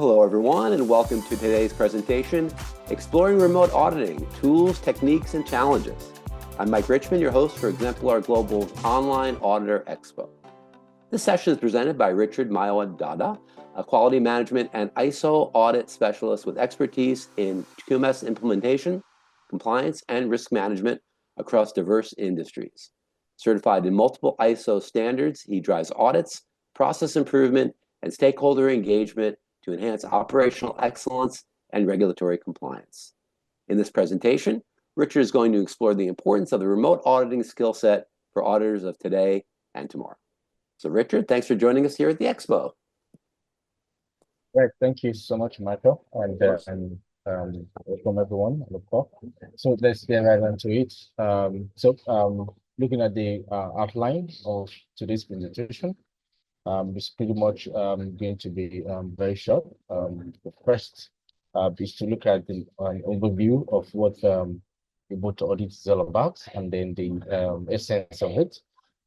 Well, hello, everyone, and welcome to today's presentation, Exploring Remote Auditing, Tools, Techniques, and Challenges. I'm Mike Richmond, your host for Exemplar Global's Online Auditor Expo. This session is presented by Richard Mayowa Dada, a quality management and ISO audit specialist with expertise in QMS implementation, compliance, and risk management across diverse industries. Certified in multiple ISO standards, he drives audits, process improvement, and stakeholder engagement to enhance operational excellence and regulatory compliance. In this presentation, Richard is going to explore the importance of the remote auditing skill set for auditors of today and tomorrow. So Richard, thanks for joining us here at the Expo. Right, thank you so much, Michael, and welcome everyone on the call. So let's get right into it. Looking at the outline of today's presentation, it's pretty much going to be very short. The first is to look at an overview of what remote audit is all about, and then the essence of it.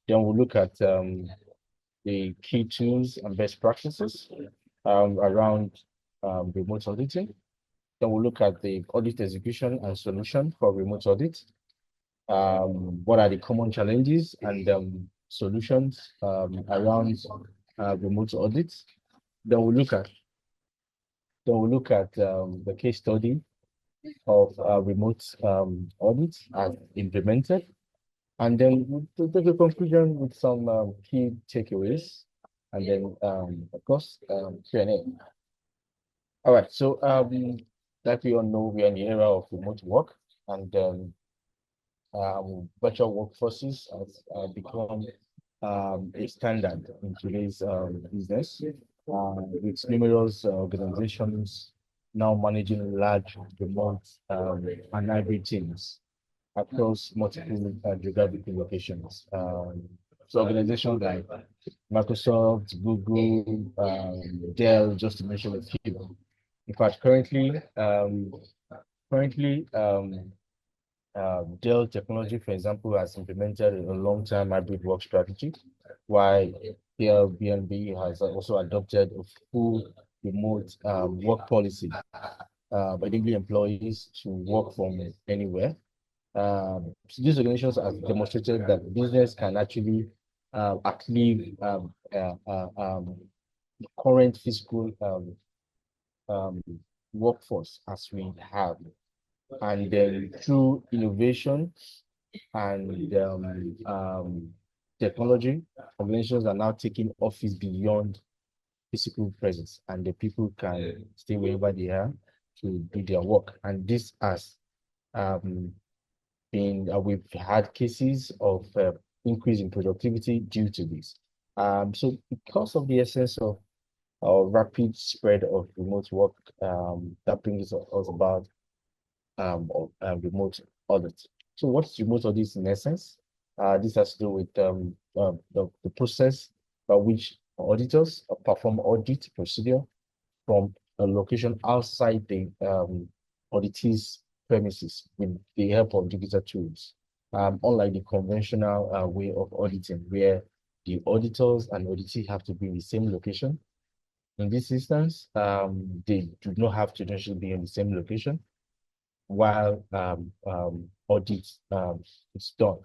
Then we'll look at the key tools and best practices around remote auditing. Then we'll look at the audit execution and solution for remote audit. What are the common challenges and solutions around remote audits? Then we'll look at the case study of remote audits as implemented, and then we'll take a conclusion with some key takeaways, and then of course Q&A. All right, so like we all know, we are in the era of remote work, and virtual workforces has become a standard in today's business, with numerous organizations now managing large remote and hybrid teams across multiple geographical locations. So organizations like Microsoft, Google, Dell, just to mention a few. In fact, currently, Dell Technology, for example, has implemented a long-term hybrid work strategy, while Airbnb has also adopted a full remote work policy, enabling employees to work from anywhere. So these organizations have demonstrated that business can actually outlive the current physical workforce as we have. And then through innovation and technology, organizations are now taking office beyond physical presence, and the people can stay wherever they are to do their work. And this has we've had cases of increase in productivity due to this. So because of the essence of rapid spread of remote work, that brings us about remote audit. So what's remote audit in essence? This has to do with the process by which auditors perform audit procedure from a location outside the auditee's premises with the help of digital tools. Unlike the conventional way of auditing, where the auditors and auditee have to be in the same location. In this instance, they do not have to necessarily be in the same location while audit is done.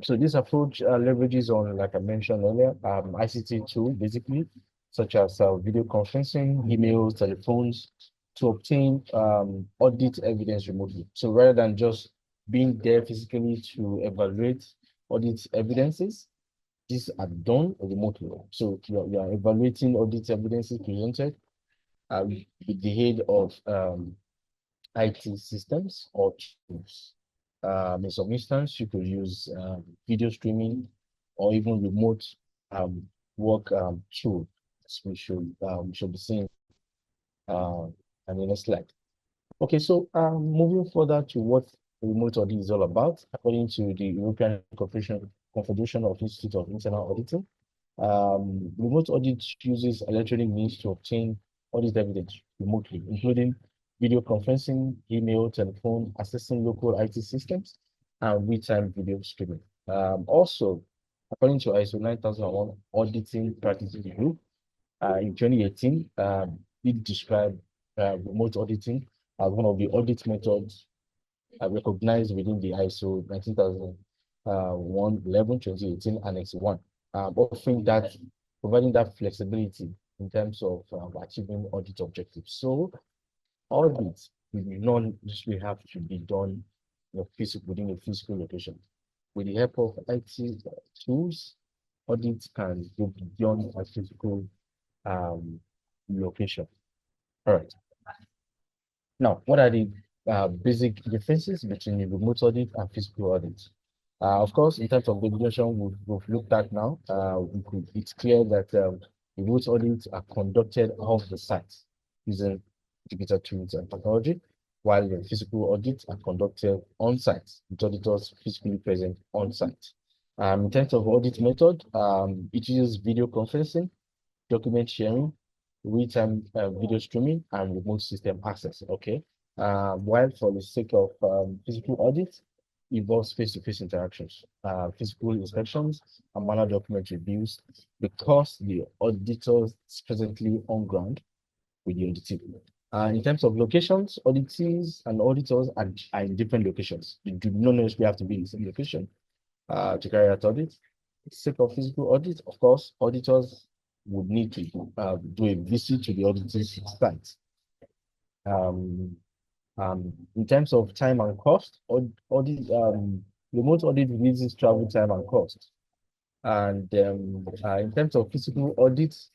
So this approach leverages on, like I mentioned earlier, ICT tool, basically, such as video conferencing, emails, telephones, to obtain audit evidence remotely. So rather than just being there physically to evaluate audit evidences, these are done remotely. So you are evaluating audit evidences presented with the aid of IT systems or tools. In some instances, you could use video streaming or even remote work tool, as we should be seeing in the next slide. Okay, so moving further to what remote audit is all about, according to the European Confederation of Institute of Internal Auditing, remote audit uses electronic means to obtain audit evidence remotely, including video conferencing, email, telephone, accessing local IT systems, and real-time video streaming. Also, according to ISO 9001 Auditing Practices Group, in 2018, it described remote auditing as one of the audit methods recognized within the ISO 19001 2018 Annex 1, offering that, providing that flexibility in terms of achieving audit objectives. So audits will not usually have to be done within a physical location. With the help of IT tools, audits can go beyond a physical location. All right. Now, what are the basic differences between the remote audit and physical audit? Of course, in terms of regulation, we've looked at now. It's clear that remote audits are conducted off the site using digital tools and technology, while the physical audits are conducted on site with auditors physically present on site. In terms of audit method, it uses video conferencing, document sharing, real-time video streaming, and remote system access. Okay. While for the sake of physical audit, involves face-to-face interactions, physical inspections, and manual document reviews, because the auditor is presently on ground with the auditee. In terms of locations, auditees and auditors are in different locations. You do not necessarily have to be in the same location to carry out audit. For the sake of physical audit, of course, auditors would need to do a visit to the auditor's site. In terms of time and cost, remote audit reduces travel time and cost. And in terms of physical audits,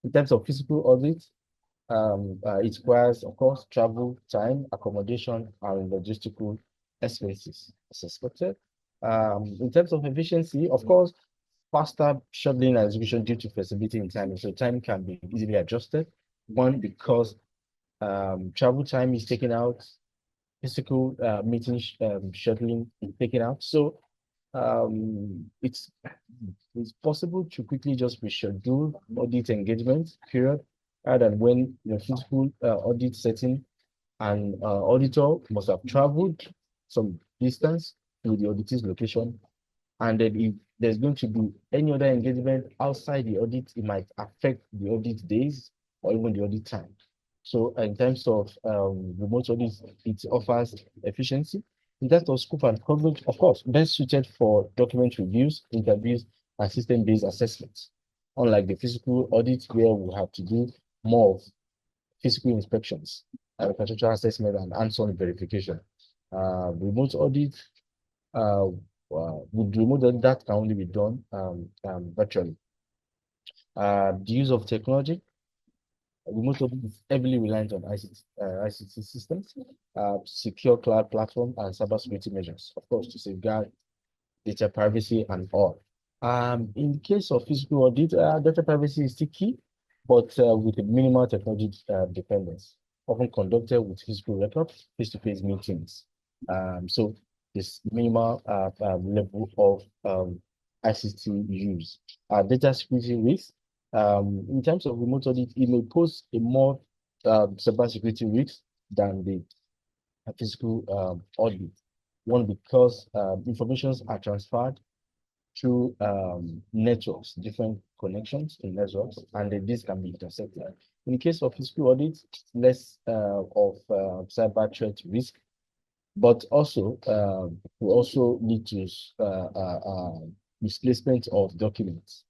it requires, of course, travel time, accommodation, and logistical expenses as expected. In terms of efficiency, of course, faster scheduling and execution due to flexibility in time. So time can be easily adjusted. One, because travel time is taken out, physical meeting scheduling is taken out. So it's possible to quickly just reschedule audit engagement period, rather than when physical audit setting and auditor must have traveled some distance to the auditor's location. And then if there's going to be any other engagement outside the audit, it might affect the audit days or even the audit time. So in terms of remote audits, it offers efficiency. In terms of scope and coverage, of course, best suited for document reviews, interviews, and system-based assessments. Unlike the physical audit, where we have to do more of physical inspections, architectural assessment, and hands-on verification. Remote audit, with remote audit, that can only be done virtually. The use of technology. Remote audit is heavily reliant on ICT systems, secure cloud platform, and cybersecurity measures, of course, to safeguard data privacy and all. In the case of physical audit, data privacy is still key, but with a minimal technology dependence, often conducted with physical records, face-to-face meetings. So this minimal level of ICT use. Data security risk. In terms of remote audit, it may pose a more cybersecurity risk than the physical audit. One, because informations are transferred through networks, different connections in networks, and then this can be intercepted. In the case of physical audit, less of cyber threat risk, but also we also need to misplacement of documents.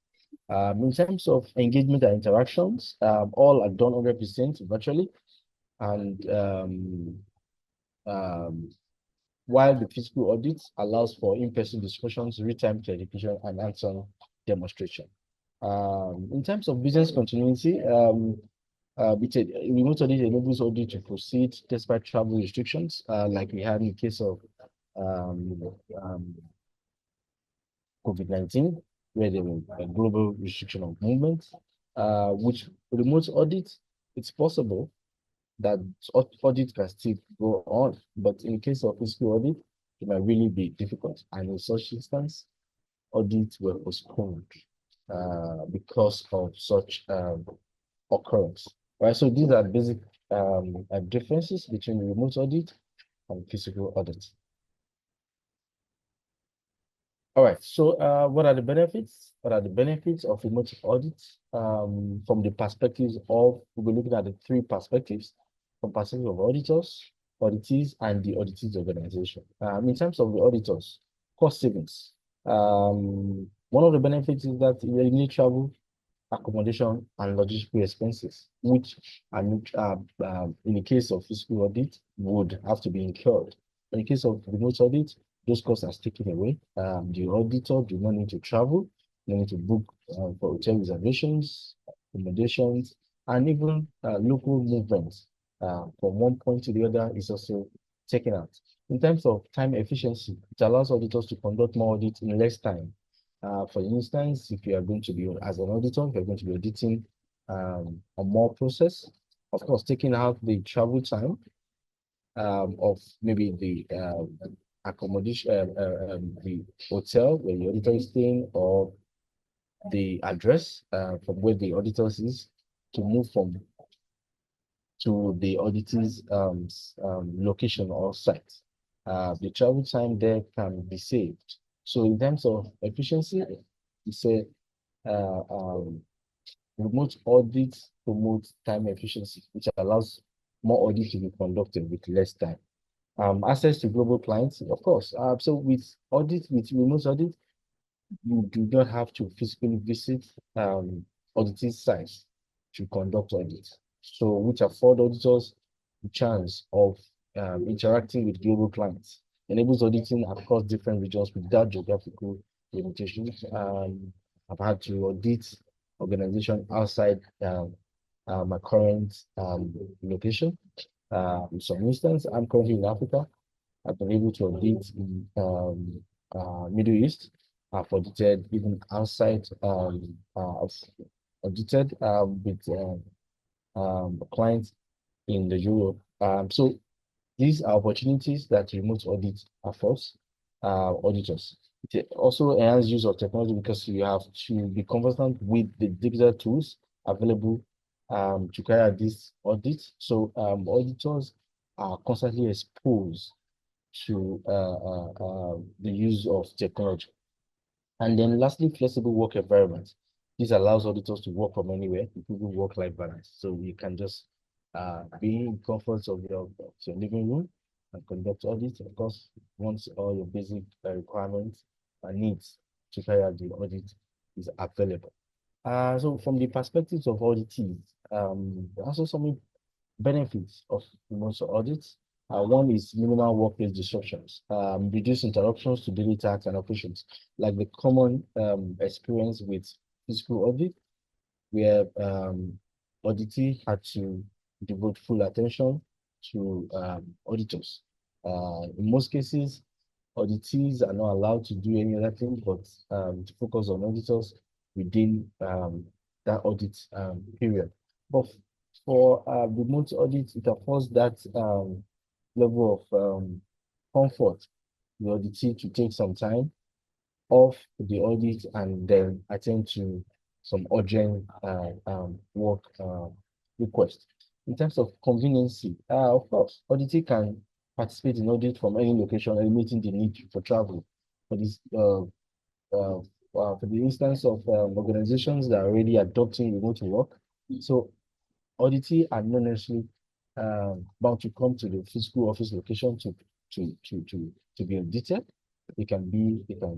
In terms of engagement and interactions, all are done 100% virtually, and while the physical audit allows for in-person discussions, real-time clarification, and hands-on demonstration. In terms of business continuity, remote audit enables audit to proceed despite travel restrictions, like we had in the case of COVID-19, where there was a global restriction of movement. Which remote audit, it's possible that audit can still go on, but in case of physical audit, it might really be difficult. And in such instance, audits were postponed because of such occurrence. Right. So these are basic differences between remote audit and physical audit. All right. So, what are the benefits? What are the benefits of remote audit? From the perspectives of, we'll be looking at the three perspectives: from perspective of auditors, auditees, and the auditees organization. In terms of the auditors, cost savings. One of the benefits is that you eliminate travel, accommodation, and logistical expenses, which are in the case of fiscal audit would have to be incurred. In the case of remote audit, those costs are taken away. The auditor do not need to travel, they need to book for hotel reservations, accommodations, and even local movements from one point to the other is also taken out. In terms of time efficiency, it allows auditors to conduct more audits in less time. For instance, if you are going to be, as an auditor, if you're going to be auditing a more process, of course, taking out the travel time of maybe the accommodation, the hotel where the auditor is staying, or the address from where the auditor is, to move from to the auditor's location or site. The travel time there can be saved. So in terms of efficiency, we say remote audits promote time efficiency, which allows more audits to be conducted with less time. Access to global clients, of course. So with remote audit, you do not have to physically visit auditing sites to conduct audits. So which afford auditors the chance of interacting with global clients, enables auditing across different regions without geographical limitations. I've had to audit organization outside my current location. In some instance, I'm currently in Africa. I've been able to audit in Middle East. I've audited even outside of audited with clients in the Europe. So these are opportunities that remote audit affords auditors. It also enhances use of technology because you have to be conversant with the digital tools available to carry out this audit. So auditors are constantly exposed to the use of technology. And then lastly, flexible work environment. This allows auditors to work from anywhere, including work-life balance. So you can just be in comfort of your living room and conduct audits. Of course, once all your basic requirements and needs to carry out the audit is available. So from the perspectives of auditees, also some benefits of remote audits. One is minimal workplace disruptions, reduce interruptions to daily tasks and operations, like the common experience with physical audit, where auditee had to devote full attention to auditors. In most cases, auditees are not allowed to do any other thing but to focus on auditors within that audit period. But for remote audit, it affords that level of comfort, the auditee to take some time off the audit and then attend to some urgent work request. In terms of conveniency, of course, auditee can participate in audit from any location, eliminating the need for travel. For this, for the instance of organizations that are already adopting remote work, so auditee are not necessarily bound to come to the physical office location to be audited. They can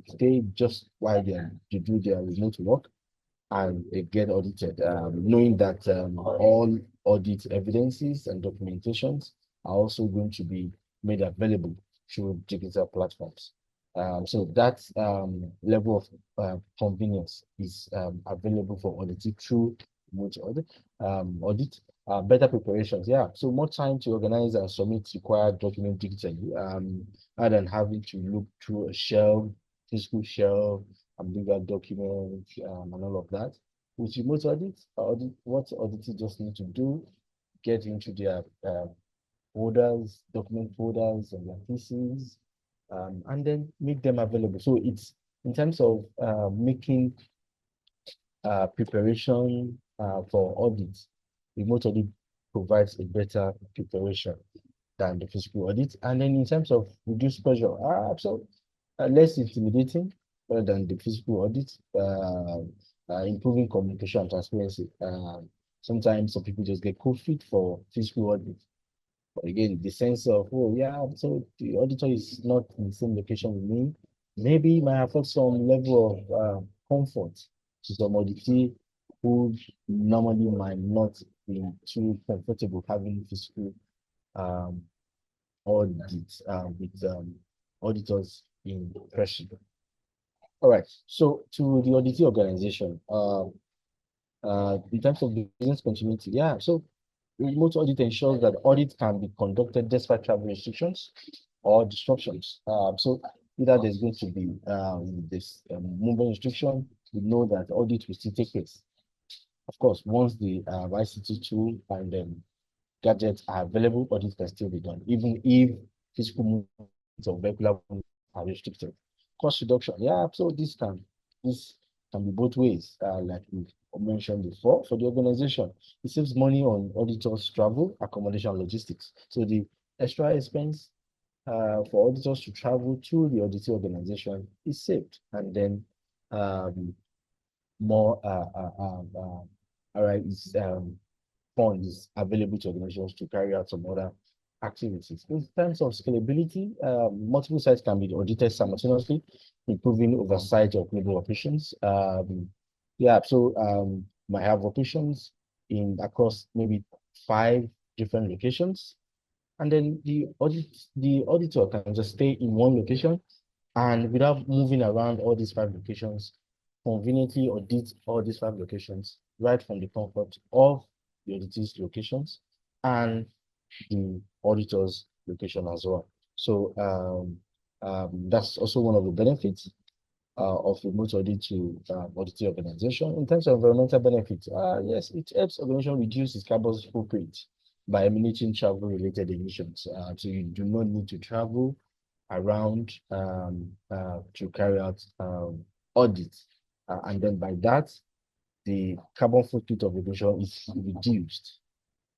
stay just while they do their remote work and they get audited, knowing that all audit evidences and documentations are also going to be made available through digital platforms. So that level of convenience is available for auditee through remote audit. Better preparations, yeah. So more time to organize and submit required document digitally, rather than having to look through a physical shelf, and legal documents, and all of that. With remote what auditors just need to do, get into their folders, document folders, and their PCs, and then make them available. So it's in terms of making preparation for audits. Remote audit provides a better preparation than the physical audit. And then in terms of reduced pressure, so less intimidating, rather than the physical audit, improving communication and transparency. Sometimes some people just get cold feet for physical audit. But again, the sense of, oh yeah, so the auditor is not in the same location with me. Maybe might have felt some level of comfort to some auditee who normally might not be too comfortable having physical um, audits with auditors in person. All right. So to the auditing organization, in terms of business continuity, yeah. So remote audit ensures that audit can be conducted despite travel restrictions or disruptions. So either there's going to be this movement restriction, we know that audit will still take place. Of course, once the ICT tool and gadgets are available, audit can still be done, even if physical movements of regular movements are restricted. Cost reduction, yeah, so this can be both ways, like we mentioned before. For the organization, it saves money on auditors' travel, accommodation, logistics. So the extra expense for auditors to travel to the auditing organization is saved, and then more is funds available to organizations to carry out some other activities. In terms of scalability, multiple sites can be audited simultaneously, improving oversight of global operations. Yeah, so might have operations in across maybe 5 different locations, and then the auditor can just stay in one location and without moving around all these 5 locations, conveniently audit all these 5 locations right from the comfort of the auditor's locations and the auditor's location as well. So that's also one of the benefits of remote audit to auditing organization. In terms of environmental benefits, yes, it helps organization reduce its carbon footprint by eliminating travel-related emissions. So you do not need to travel around to carry out audits. And then by that, the carbon footprint of regulation is reduced.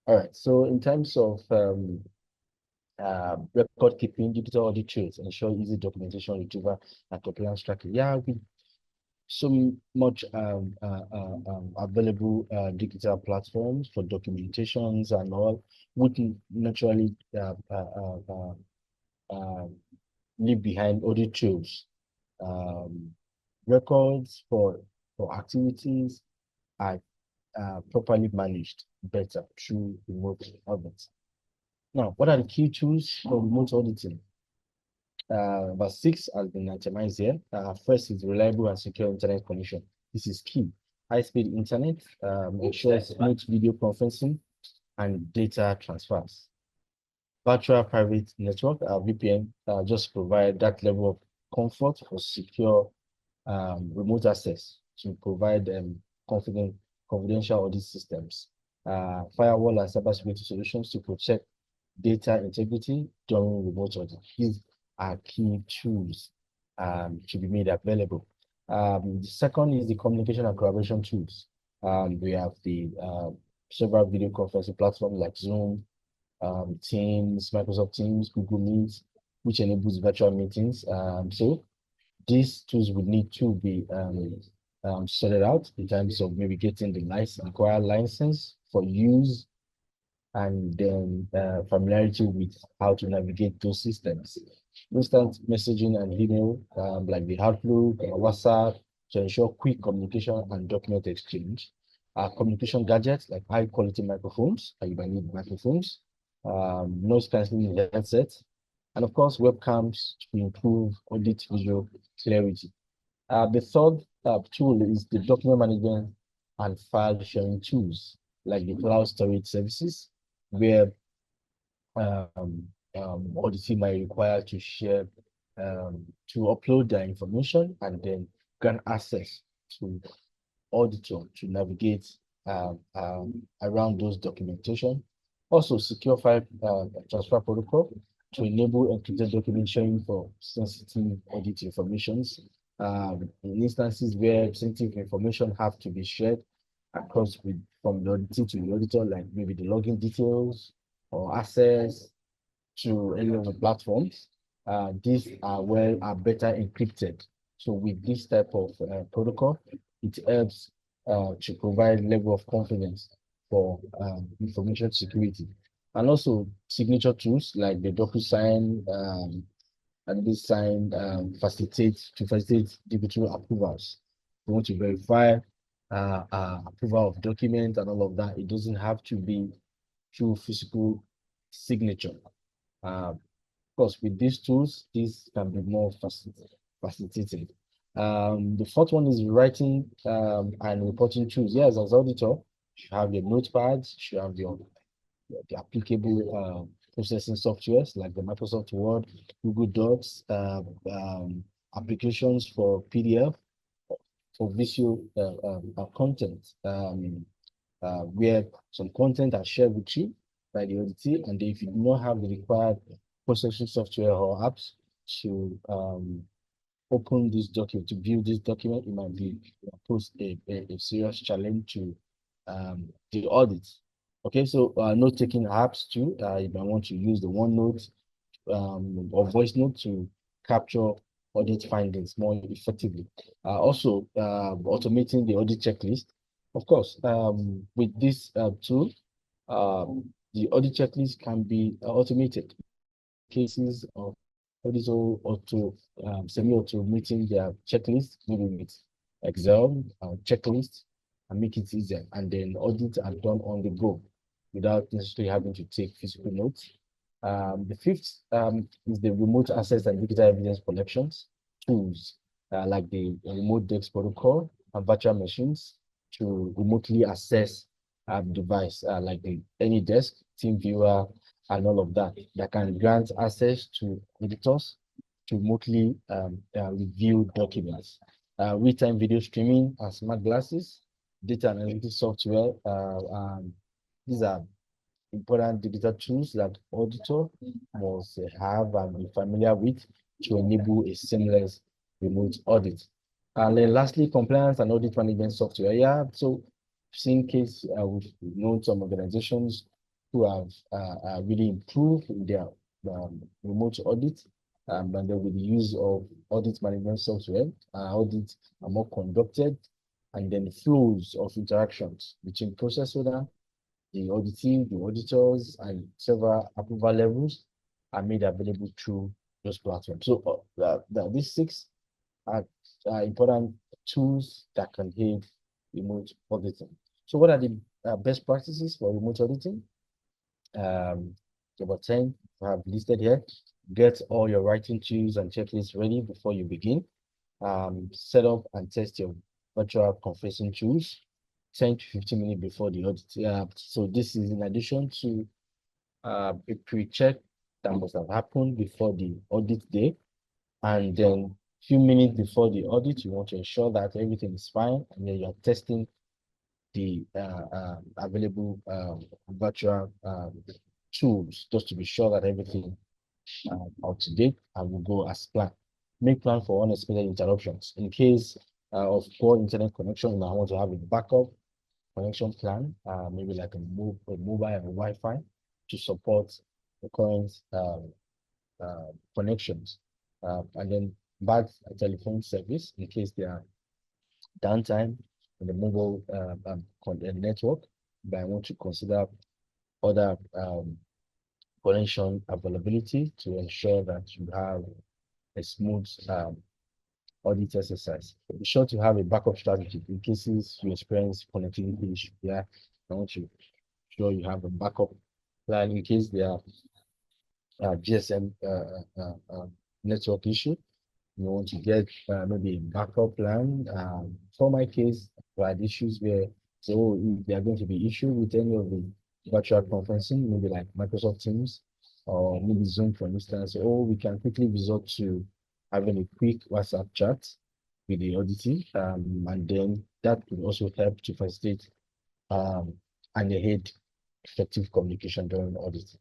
All right. So in terms of record keeping, digital audit trails ensure easy documentation retrieval and compliance tracking. Yeah, with so much available digital platforms for documentations and all, would naturally leave behind audit trails. Records for activities are properly managed better through remote audits. Now, what are the key tools for remote auditing? About 6 has been itemized here. First is reliable and secure internet connection. This is key. High-speed internet ensures smooth video conferencing and data transfers. Virtual private network, VPN, just provide that level of comfort for secure remote access to provide confidential audit systems. Firewall and cybersecurity solutions to protect data integrity during remote audit. These are key tools to be made available. The second is the communication and collaboration tools. We have the several video conferencing platforms like Zoom, Teams, Microsoft Teams, Google Meet, which enables virtual meetings. So these tools would need to be sorted out in terms of maybe getting the required license for use, and then familiarity with how to navigate those systems. Instant messaging and email, like the Outlook or WhatsApp, to ensure quick communication and document exchange. Communication gadgets like high quality microphones, you might need microphones, noise cancelling headsets, and of course, webcams to improve audit visual clarity. The third tool is the document management and file sharing tools, like the cloud storage services, where auditing might require to share, to upload their information and then grant access to auditor to navigate around those documentation. Also, secure file transfer protocol to enable encrypted document sharing for sensitive audit informations. In instances where sensitive information have to be shared across from the auditor to the auditor, like maybe the login details or access to any of the platforms, these are better encrypted So with this type of protocol, it helps to provide level of confidence for information security. And also signature tools like the DocuSign and this sign facilitate digital approvals. We want to verify approval of document and all of that. It doesn't have to be through physical signature. Of course, with these tools, this can be more facilitated. The fourth one is writing and reporting tools. Yes, as auditor, you have your notepads, you have the applicable processing softwares like the Microsoft Word, Google Docs, applications for PDF, for visual content, where some content are shared with you by the auditee, and if you do not have the required processing software or apps to open this document, to view this document, it might be pose a serious challenge to the audit. Okay, so note-taking apps too. You might want to use the OneNote or voice note to capture audit findings more effectively. Also, automating the audit checklist. Of course, with this tool, the audit checklist can be automated. Cases of auditor semi-automating their checklist, maybe with Excel checklist, and make it easier. And then audits are done on the go without necessarily having to take physical notes. The fifth is the remote access and digital evidence collections tools, like the remote desk protocol and virtual machines to remotely access device, like the any desk, team viewer, and all of that, that can grant access to editors to remotely review documents. Real-time video streaming and smart glasses, data analytics software. These are important digital tools that auditor must have and be familiar with to enable a seamless remote audit. And then lastly, compliance and audit management software. Yeah, so seen case we've known some organizations who have really improved their remote audit, and then with the use of audit management software, audits are more conducted, and then flows of interactions between process owner, the auditing, the auditors, and several approval levels are made available through those platforms. So these six are important tools that can aid remote auditing. So what are the best practices for remote auditing? About 10 I have listed here. Get all your writing tools and checklists ready before you begin. Set up and test your virtual conferencing tools 10 to 15 minutes before the audit. So this is in addition to a pre-check that must have happened before the audit day. And then few minutes before the audit, you want to ensure that everything is fine, and then you're testing the available virtual tools just to be sure that everything up to date and will go as planned. Make plan for unexpected interruptions. In case of poor internet connection, you might want to have a backup connection plan, maybe like a mobile and Wi-Fi to support the current connections. And then bad telephone service in case there are downtime in the mobile network, but I want to consider other connection availability to ensure that you have a smooth audit exercise. Be sure to have a backup strategy in cases you experience connectivity issue. Yeah, I want to sure you have a backup plan in case there are GSM network issue. You want to get maybe a backup plan. For my case, I had issues where, so if there are going to be issues with any of the virtual conferencing, maybe like Microsoft Teams or maybe Zoom, for instance, or we can quickly resort to having a quick WhatsApp chat with the auditee, and then that will also help to facilitate and aid effective communication during auditing.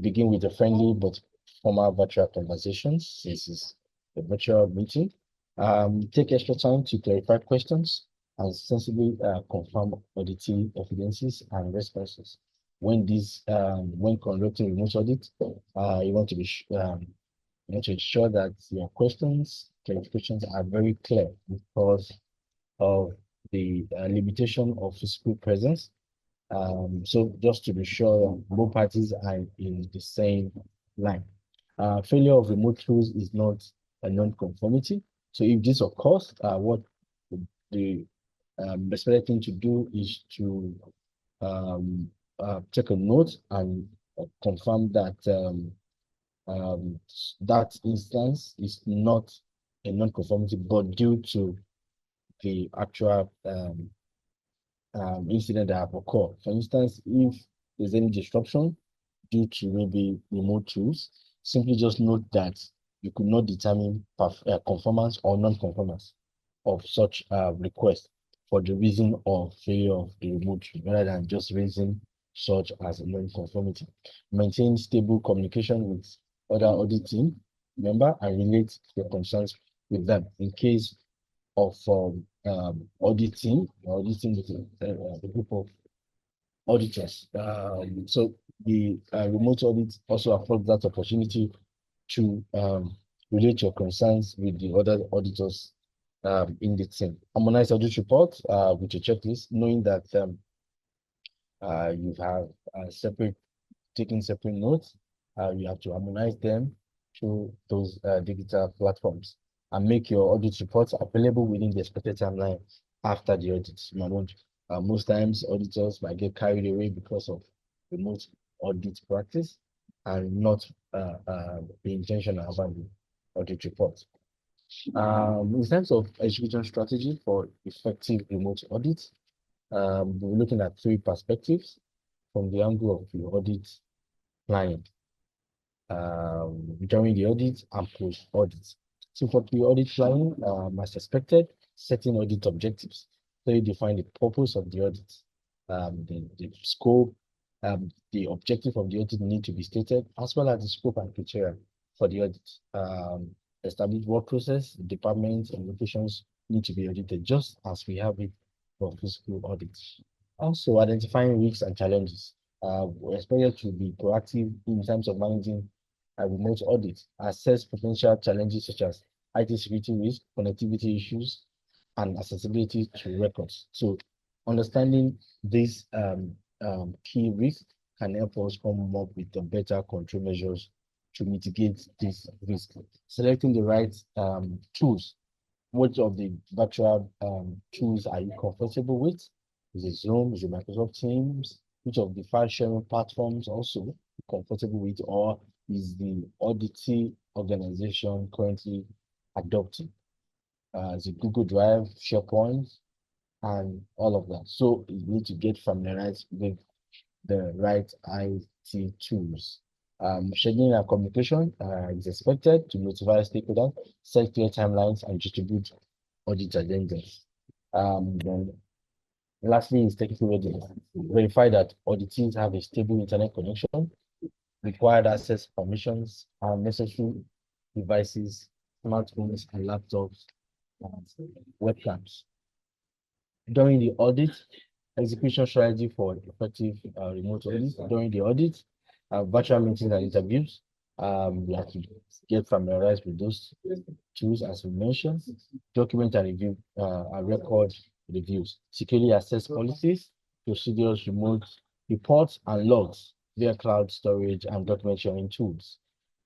Begin with a friendly but formal virtual conversations. This is a virtual meeting. Take extra time to clarify questions and sensibly confirm auditing evidences and responses. When conducting remote audit, you want to ensure that your questions clarifications are very clear because of the limitation of physical presence. So just to be sure, both parties are in the same line. Failure of remote tools is not a non-conformity. So if this occurs, what the best thing to do is to take a note and confirm that that instance is not a non-conformity, but due to the actual incident that have occurred. For instance, if there's any disruption due to maybe remote tools, simply just note that you could not determine conformance or non-conformance of such request for the reason of failure of the remote tool, rather than just raising such as a non-conformity. Maintain stable communication with other auditing member and relate your concerns with them in case of auditing with a group of auditors. So the remote audit also affords that opportunity to relate your concerns with the other auditors in the team. Harmonize audit report with your checklist, knowing that you have taking separate notes. You have to harmonize them through those digital platforms and make your audit reports available within the expected timeline after the audit. Most times auditors might get carried away because of remote audit practice and not be intentional about the audit report. In terms of execution strategy for effective remote audit, we're looking at three perspectives from the angle of the audit planning, during the audit and post-audit. So for the audit planning, as expected, setting audit objectives. So you define the purpose of the audit, the scope, the objective of the audit need to be stated, as well as the scope and criteria for the audit. Establish what process, departments, and locations need to be audited, just as we have it for physical audits. Also, identifying risks and challenges. We're expected to be proactive in terms of managing a remote audit, assess potential challenges such as IT security risk, connectivity issues, and accessibility to records. So understanding these key risks can help us come up with better control measures to mitigate this risk. Selecting the right tools. Which of the virtual tools are you comfortable with? Is it Zoom? Is it Microsoft Teams? Which of the file sharing platforms also comfortable with, or is the auditing organization currently adopting? Is it Google Drive, SharePoint, and all of that? So you need to get familiarized with the right IT tools. Scheduling and communication is expected to notify stakeholders, set clear timelines, and distribute audit agendas. Then lastly is technical readiness. Verify that auditees have a stable internet connection, required access permissions, and necessary devices, smartphones, and laptops, and webcams. During the audit, execution strategy for effective remote audit. During the audit, virtual meetings and interviews. You have to get familiarized with those tools as we mentioned. Document and review and record reviews. Securely assess policies, procedures, remote reports, and logs via cloud storage and document sharing tools.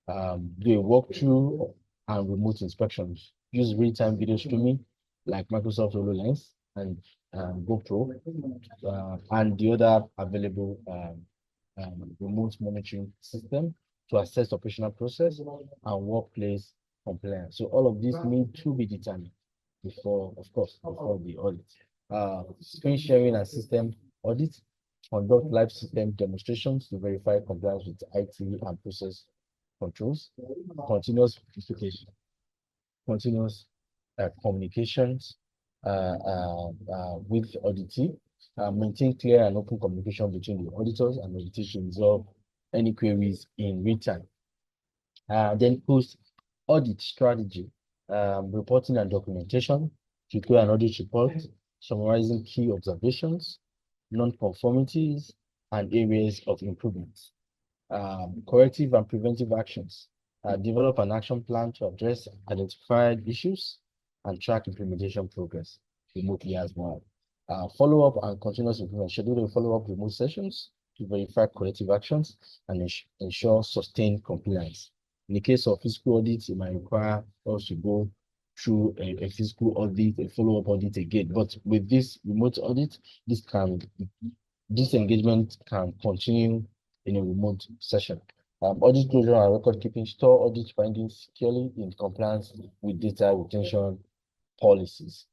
Do a walkthrough and remote inspections. Use real-time video streaming like Microsoft HoloLens and GoPro, and the other available remote monitoring system to assess operational process and workplace compliance. So all of these need to be determined before, of course, before the audit. Screen sharing and system audit. Conduct live system demonstrations to verify compliance with IT and process controls. Continuous verification. Continuous communications with auditee. Maintain clear and open communication between the auditors and auditors to resolve any queries in real time. Then post-audit strategy, reporting and documentation, prepare an audit report, summarizing key observations, non-conformities, and areas of improvement. Corrective and preventive actions, develop an action plan to address identified issues, and track implementation progress remotely as well. Follow up and continuous improvement. Schedule the follow-up remote sessions to verify corrective actions and ensure sustained compliance. In the case of physical audits, it might require us to go through a physical audit, a follow-up audit again. But with this remote audit, this engagement can continue in a remote session. Audit closure and record keeping. Store audit findings securely in compliance with data retention policies.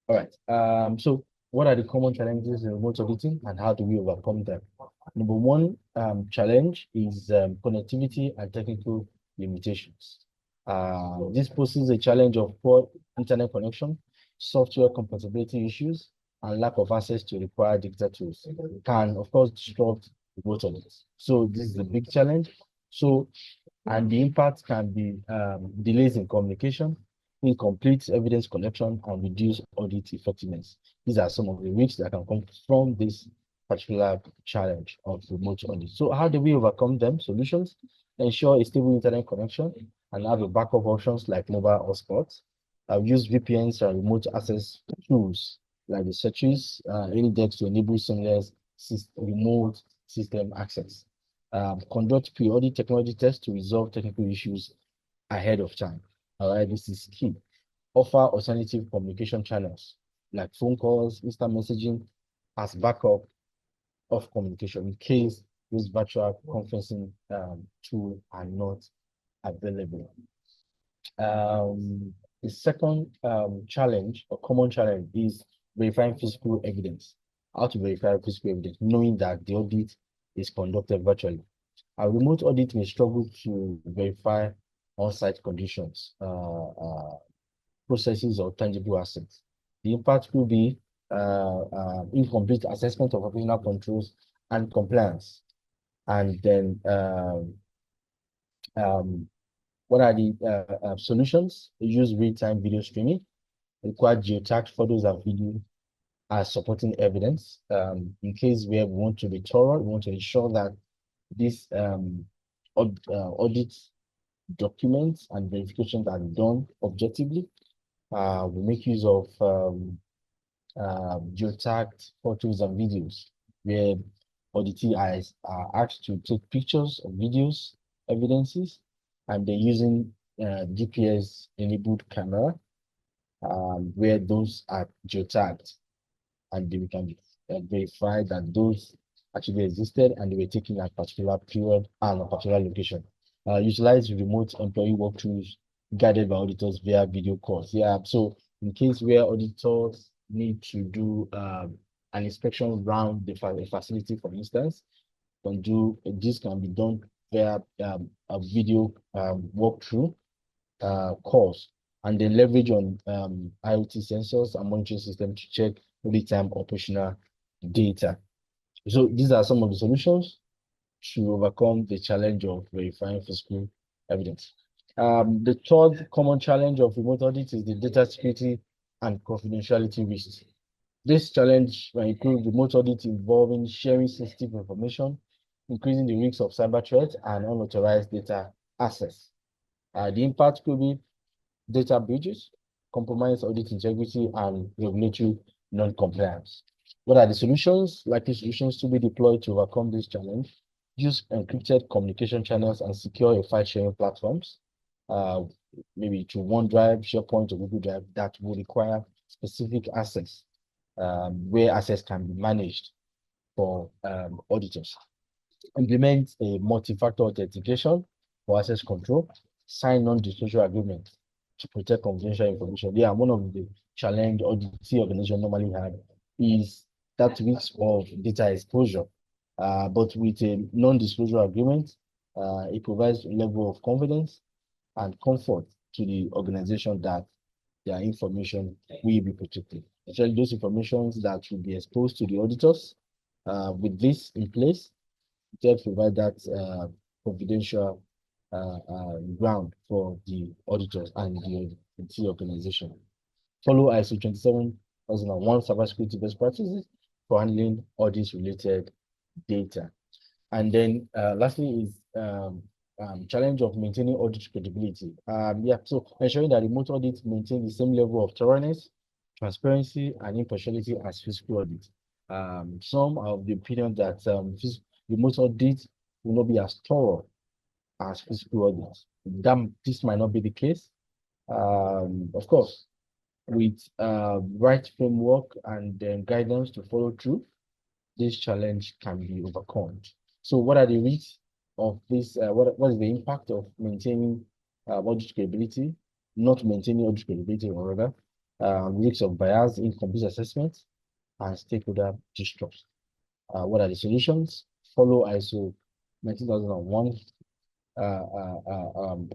All right. So what are the common challenges in remote auditing and how do we overcome them? Number one challenge is connectivity and technical limitations. This poses a challenge of poor internet connection, software compatibility issues, and lack of access to required digital tools. Can, of course, disrupt remote audits. So this is a big challenge. And the impact can be delays in communication, incomplete evidence collection, and reduced audit effectiveness. These are some of the risks that can come from this particular challenge of remote audit. So how do we overcome them? Solutions: ensure a stable internet connection and have a backup options like mobile hotspots. Use VPNs and remote access tools like the searches, index to enable seamless remote system access. Conduct periodic technology tests to resolve technical issues ahead of time. All right, this is key. Offer alternative communication channels like phone calls, instant messaging as backup of communication in case those virtual conferencing tools are not available. The second challenge or common challenge is verifying physical evidence. How to verify physical evidence, knowing that the audit is conducted virtually. A remote audit may struggle to verify on-site conditions, processes, or tangible assets. The impact could be incomplete assessment of operational controls and compliance. And then what are the solutions? Use real-time video streaming, require geotagged photos and video as supporting evidence. In case where we want to be thorough, we want to ensure that this audit documents and verifications are done objectively. We make use of geotagged photos and videos where auditees are asked to take pictures of videos, evidences, and they're using GPS-enabled camera where those are geotagged, and we can verify that those actually existed and they were taken at a particular period and a particular location. Utilize remote employee walkthroughs guided by auditors via video calls. Yeah, so in case where auditors need to do an inspection around the facility, for instance, this can be done via a video walkthrough calls, and then leverage on IoT sensors and monitoring system to check real-time operational data. So these are some of the solutions to overcome the challenge of verifying physical evidence. The third common challenge of remote audit is the data security and confidentiality risks. This challenge will include remote audit involving sharing sensitive information, increasing the risks of cyber threats and unauthorized data access. The impact could be data breaches, compromised audit integrity, and regulatory non-compliance. What are the solutions? Likely solutions to be deployed to overcome this challenge: use encrypted communication channels and secure file sharing platforms, maybe to OneDrive, SharePoint, or Google Drive, that will require specific access, where access can be managed for auditors. Implement a multi-factor authentication for access control, sign non-disclosure agreement to protect confidential information. Yeah, one of the challenge audit organization normally have is that risk of data exposure. But with a non-disclosure agreement, it provides a level of confidence and comfort to the organization that their information will be protected. Especially those informations that will be exposed to the auditors. With this in place, they provide that confidential ground for the auditors and the organization. Follow ISO 27001 cybersecurity best practices for handling audit-related data. And then lastly is challenge of maintaining audit credibility. So ensuring that remote audits maintain the same level of thoroughness, transparency, and impartiality as physical audit. Some are of the opinion that remote audit will not be as thorough as physical audits. This might not be the case. Of course, with right framework and then guidance to follow through, this challenge can be overcome. So what are the risks of this? What is the impact of maintaining audit credibility, not maintaining audit credibility, or rather, risks of bias, incomplete assessment, and stakeholder distrust? What are the solutions? Follow ISO 19001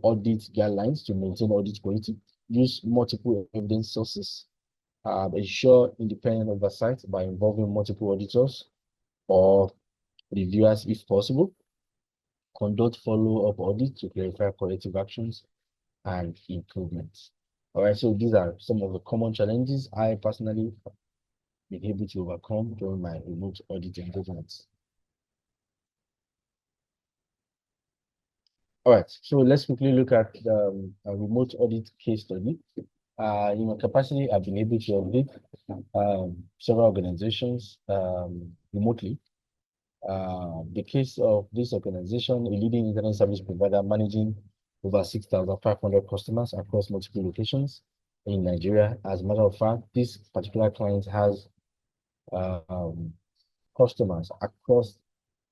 audit guidelines to maintain audit quality. Use multiple evidence sources. Ensure independent oversight by involving multiple auditors or reviewers if possible. Conduct follow-up audits to clarify corrective actions and improvements. All right, so these are some of the common challenges I personally have been able to overcome during my remote audit engagements. All right, so let's quickly look at the remote audit case study. In my capacity, I've been able to audit several organizations remotely. The case of this organization, a leading internet service provider managing over 6,500 customers across multiple locations in Nigeria. As a matter of fact, this particular client has customers across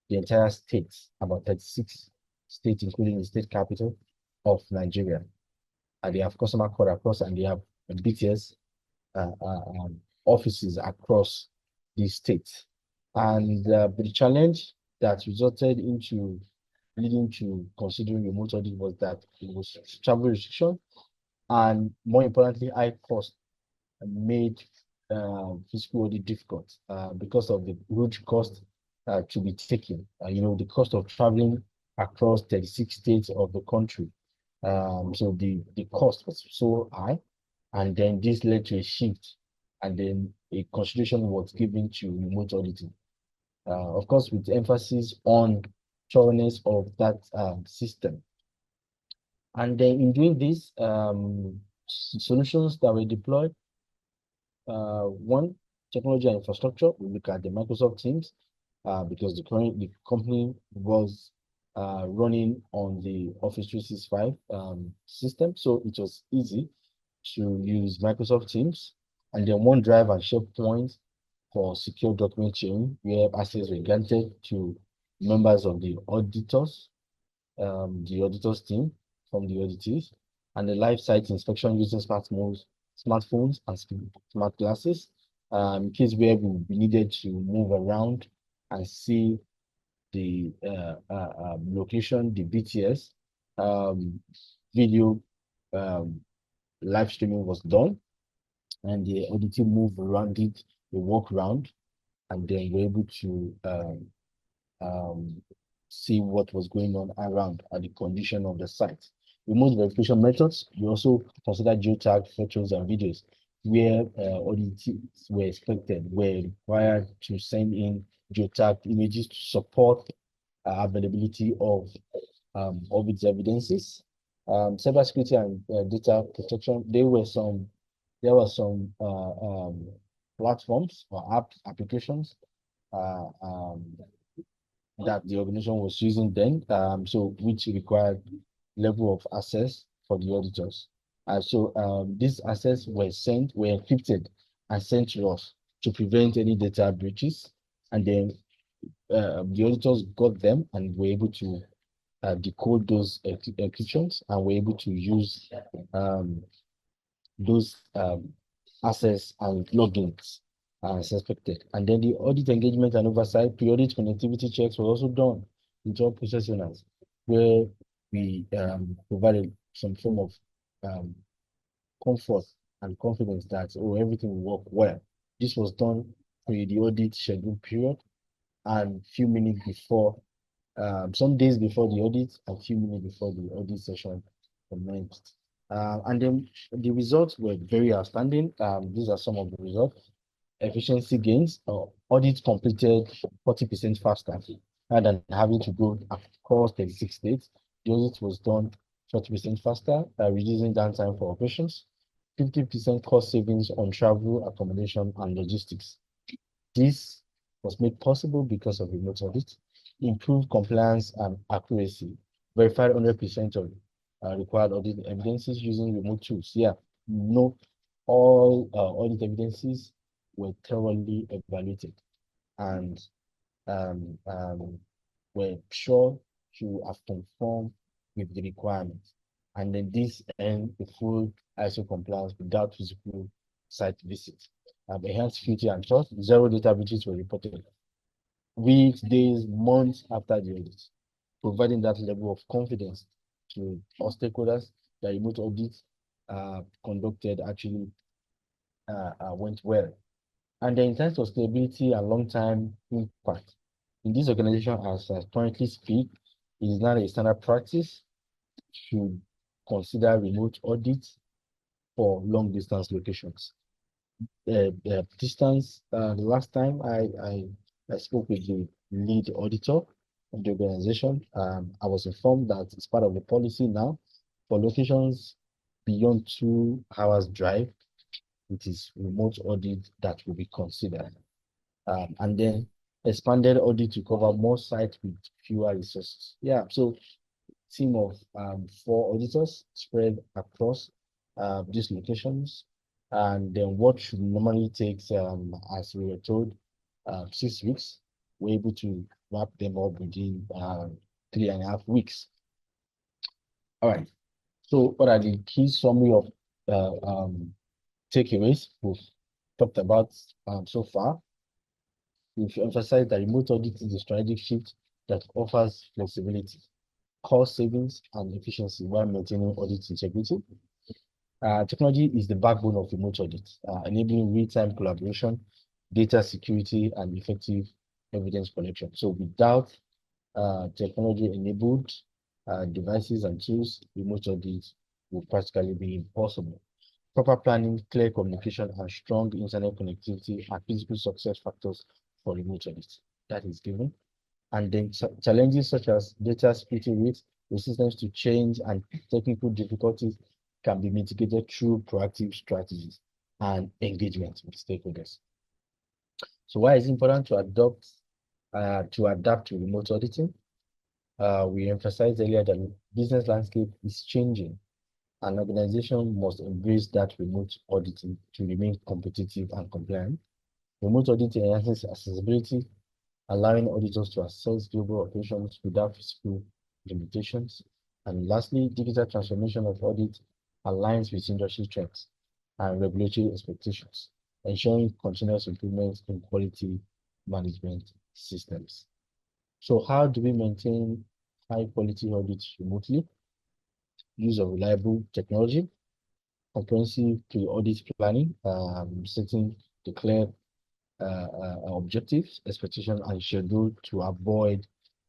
the entire state, about 36 states, including the state capital of Nigeria. And they have customer code across, and they have BTS offices across the state. And the challenge that resulted into leading to considering remote audit was that it was travel restriction, and more importantly, high cost made physical audit difficult because of the huge cost to be taken. The cost of traveling across 36 states of the country. So the cost was so high, and then this led to a shift, and then a consideration was given to remote auditing. Of course, with emphasis on thoroughness of that system. And then in doing this, solutions that were deployed, one, technology and infrastructure. We look at the Microsoft Teams because the company was running on the Office 365 system, so it was easy to use Microsoft Teams. And then OneDrive and SharePoint for secure document sharing, where access were granted to members of the auditors, the auditors team from the auditees, and the live site inspection using smartphones and smart glasses, in case where we needed to move around and see the location, the BTS video live streaming was done, and the auditing moved around it, they walk around, and then we're able to see what was going on around at the condition of the site. Remote verification methods, we also consider geotagged photos and videos where audits were required to send in geotagged images to support availability of its evidences. Cybersecurity and data protection, there were some platforms or applications that the organization was using then, so which required level of access for the auditors. So these access were encrypted and sent to us to prevent any data breaches. And then the auditors got them and were able to decode those encryptions, and were able to use those access and logins as expected. And then the audit engagement and oversight, periodic connectivity checks were also done with all process owners, where we provided some form of comfort and confidence that everything will work well. This was done pre the audit schedule period, and few minutes before, some days before the audit, and few minutes before the audit session commenced. And then the results were very outstanding. These are some of the results. Efficiency gains, audit completed 40% faster rather than having to go across 36 states. The audit was done 40% faster, reducing downtime for operations, 50% cost savings on travel, accommodation, and logistics. This was made possible because of remote audit, improved compliance and accuracy, verified 100% of required audit evidences using remote tools. Yeah, no, all audit evidences were thoroughly evaluated and um, um, were sure to have conformed with the requirements. And then this earned the full ISO compliance without physical site visit. Enhanced security and trust, zero data breaches were reported weeks, days, months after the audit, providing that level of confidence to our stakeholders that remote audits conducted actually went well. And then in terms of stability and long-term impact, in this organization, as I currently speak, it is not a standard practice to consider remote audits for long-distance locations. The last time I spoke with the lead auditor of the organization, I was informed that it's part of the policy now for locations beyond 2 hours drive. It is remote audit that will be considered. And then expanded audit to cover more sites with fewer resources. Yeah, so team of 4 auditors spread across these locations. And then what should normally take, as we were told, 6 weeks, we're able to wrap them up within 3.5 weeks. All right. So what are the key summary of takeaways we've talked about so far? We've emphasized that remote audit is a strategic shift that offers flexibility, cost savings, and efficiency while maintaining audit integrity. Technology is the backbone of remote audit, enabling real-time collaboration, data security, and effective evidence collection. So without technology-enabled devices and tools, remote audit will practically be impossible. Proper planning, clear communication, and strong internet connectivity are critical success factors for remote audit. That is given. And then challenges such as data security risks, resistance to change, and technical difficulties can be mitigated through proactive strategies and engagement with stakeholders. So why is it important to adapt to remote auditing? We emphasized earlier that business landscape is changing. An organization must embrace that remote auditing to remain competitive and compliant. Remote auditing enhances accessibility, allowing auditors to assess global operations without physical limitations. And lastly, digital transformation of audit aligns with industry trends and regulatory expectations, ensuring continuous improvement in quality management systems. So how do we maintain high quality audits remotely? Use of reliable technology, comprehensive pre-audit planning, setting declared objectives, expectations, and schedule to avoid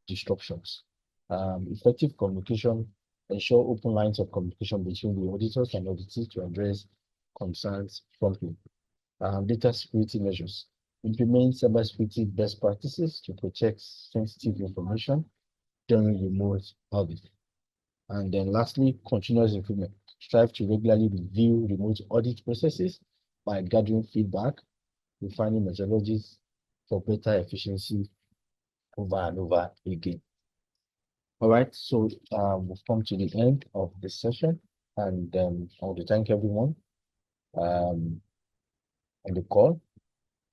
disruptions. Effective communication, ensure open lines of communication between the auditors and auditees to address concerns promptly. Data security measures, implement cybersecurity best practices to protect sensitive information during remote audit. And then lastly, continuous improvement. Strive to regularly review remote audit processes by gathering feedback, refining methodologies for better efficiency over and over again. All right, so we've come to the end of this session, and I want to thank everyone on the call,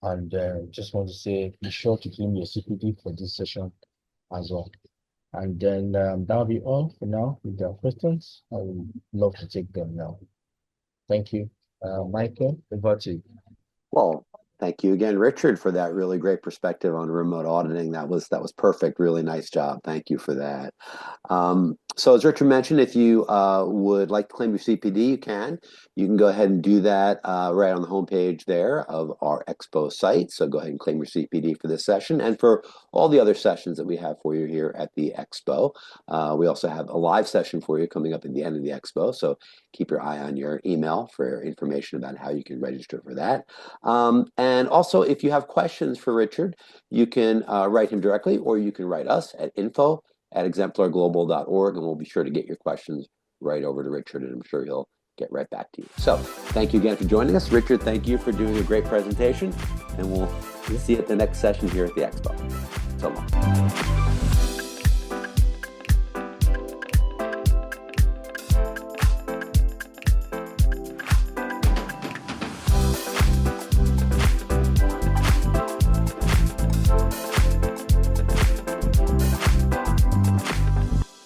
and just want to say be sure to claim your CPD for this session as well. And then that'll be all for now. If there are questions, I would love to take them now. Thank you. Michael, over to you. Well, thank you again, Richard, for that really great perspective on remote auditing. That was perfect. Really nice job. Thank you for that. So as Richard mentioned, if you would like to claim your CPD, you can. You can go ahead and do that right on the homepage there of our Expo site. So go ahead and claim your CPD for this session and for all the other sessions that we have for you here at the Expo. We also have a live session for you coming up at the end of the Expo. So keep your eye on your email for information about how you can register for that. And also, if you have questions for Richard, you can write him directly, or you can write us at info at exemplarglobal.org, and we'll be sure to get your questions right over to Richard, and I'm sure he'll get right back to you. So thank you again for joining us. Richard, thank you for doing a great presentation, and we'll see you at the next session here at the Expo. So long.